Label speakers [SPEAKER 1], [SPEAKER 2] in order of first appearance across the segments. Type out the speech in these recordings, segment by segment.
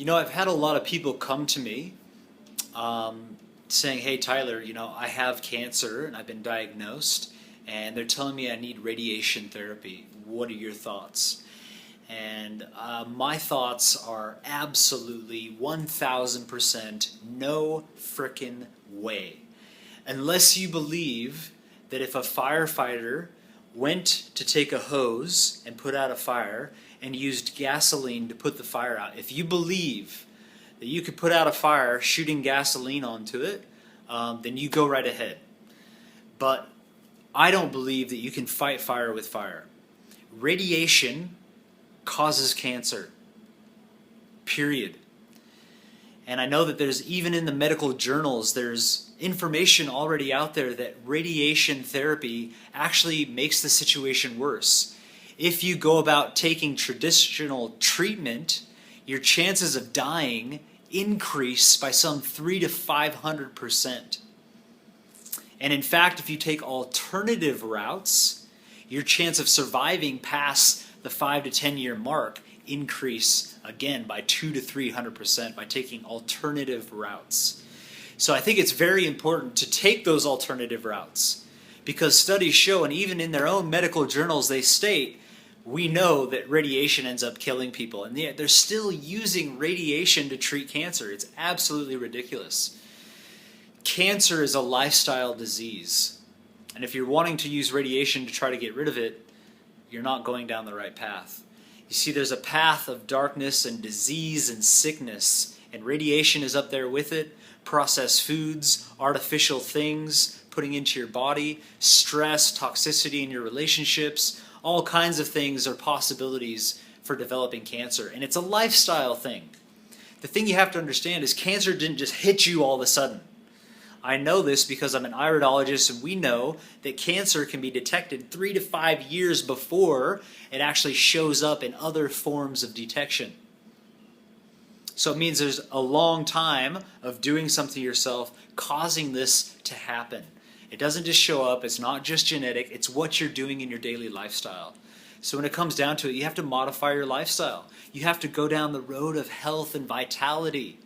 [SPEAKER 1] I've had a lot of people come to me saying, hey, Tyler, I have cancer and I've been diagnosed, and they're telling me I need radiation therapy. What are your thoughts? And my thoughts are absolutely 1000% no frickin' way. Unless you believe that if a firefighter went to take a hose and put out a fire and used gasoline to put the fire out, if you believe that you could put out a fire shooting gasoline onto it, then you go right ahead. But I don't believe that you can fight fire with fire. Radiation causes cancer. Period. And I know that there's, even in the medical journals, there's information already out there that radiation therapy actually makes the situation worse. If you go about taking traditional treatment, your chances of dying increase by some 300 to 500%. And in fact, if you take alternative routes, your chance of surviving past the 5 to 10 year mark increase again by 200 to 300% by taking alternative routes. So I think it's very important to take those alternative routes, because studies show, and even in their own medical journals they state, we know that radiation ends up killing people, and yet they're still using radiation to treat cancer. It's absolutely ridiculous. Cancer is a lifestyle disease, and if you're wanting to use radiation to try to get rid of it, you're not going down the right path. You see, there's a path of darkness and disease and sickness, and radiation is up there with it. Processed foods, artificial things putting into your body, stress, toxicity in your relationships, all kinds of things are possibilities for developing cancer. And it's a lifestyle thing. The thing you have to understand is cancer didn't just hit you all of a sudden. I know this because I'm an iridologist, and we know that cancer can be detected 3 to 5 years before it actually shows up in other forms of detection. So it means there's a long time of doing something yourself causing this to happen. It doesn't just show up, it's not just genetic, it's what you're doing in your daily lifestyle. So when it comes down to it, you have to modify your lifestyle. You have to go down the road of health and vitality.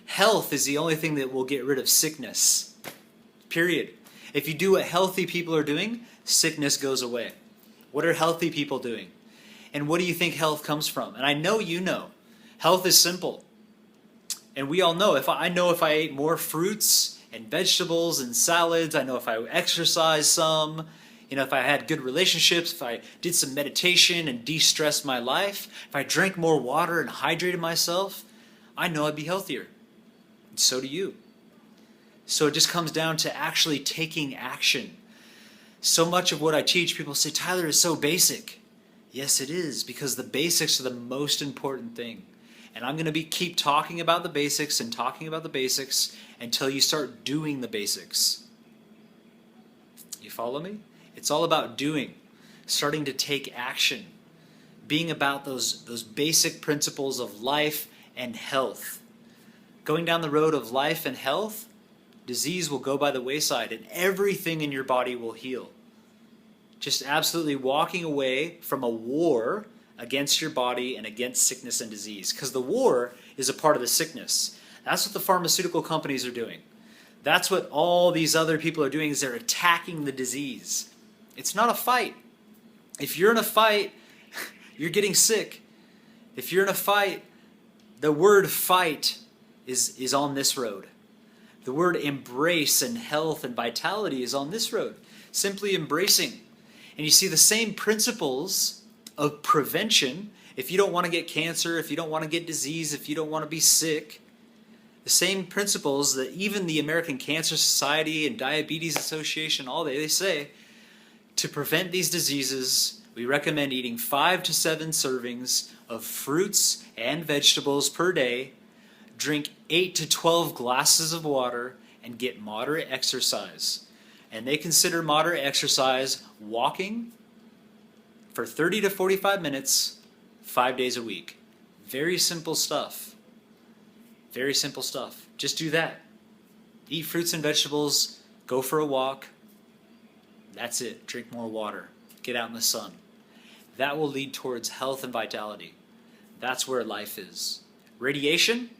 [SPEAKER 1] Health is the only thing that will get rid of sickness. Period. If you do what healthy people are doing, sickness goes away. What are healthy people doing? And what do you think health comes from? And I know you know. Health is simple. And we all know, if I ate more fruits and vegetables and salads, I know if I exercised some, if I had good relationships, if I did some meditation and de-stressed my life, if I drank more water and hydrated myself, I know I'd be healthier. And so do you. So it just comes down to actually taking action. So much of what I teach, people say, Tyler, is so basic. Yes, it is, because the basics are the most important thing. And I'm going to keep talking about the basics and talking about the basics until you start doing the basics. You follow me? It's all about doing, starting to take action, being about those basic principles of life and health. Going down the road of life and health, disease will go by the wayside and everything in your body will heal. Just absolutely walking away from a war against your body and against sickness and disease. Because the war is a part of the sickness. That's what the pharmaceutical companies are doing. That's what all these other people are doing, is they're attacking the disease. It's not a fight. If you're in a fight, you're getting sick. If you're in a fight, the word fight is on this road. The word embrace and health and vitality is on this road. Simply embracing. And you see the same principles of prevention. If you don't want to get cancer, if you don't want to get disease, if you don't want to be sick, the same principles that even the American Cancer Society and Diabetes Association, all they say, to prevent these diseases, we recommend eating 5 to 7 servings of fruits and vegetables per day, drink 8 to 12 glasses of water, and get moderate exercise. And they consider moderate exercise walking for 30 to 45 minutes, 5 days a week. Very simple stuff. Very simple stuff. Just do that. Eat fruits and vegetables, go for a walk. That's it. Drink more water. Get out in the sun. That will lead towards health and vitality. That's where life is. Radiation,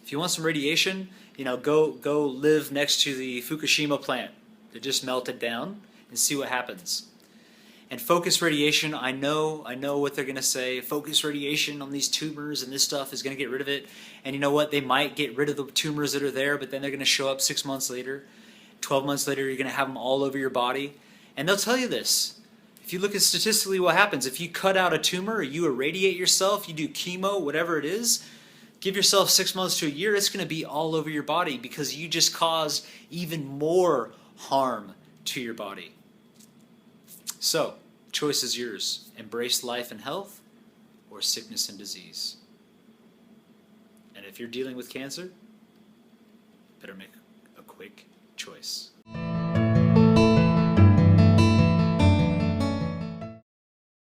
[SPEAKER 1] if you want some radiation, go live next to the Fukushima plant that just melted down and see what happens. And focused radiation, I know what they're going to say. Focused radiation on these tumors and this stuff is going to get rid of it. And you know what? They might get rid of the tumors that are there, but then they're going to show up 6 months later. 12 months later, you're going to have them all over your body. And they'll tell you this. If you look at statistically what happens, if you cut out a tumor or you irradiate yourself, you do chemo, whatever it is, give yourself 6 months to a year, it's going to be all over your body because you just caused even more harm to your body. So, choice is yours. Embrace life and health or sickness and disease. And if you're dealing with cancer, better make a quick choice.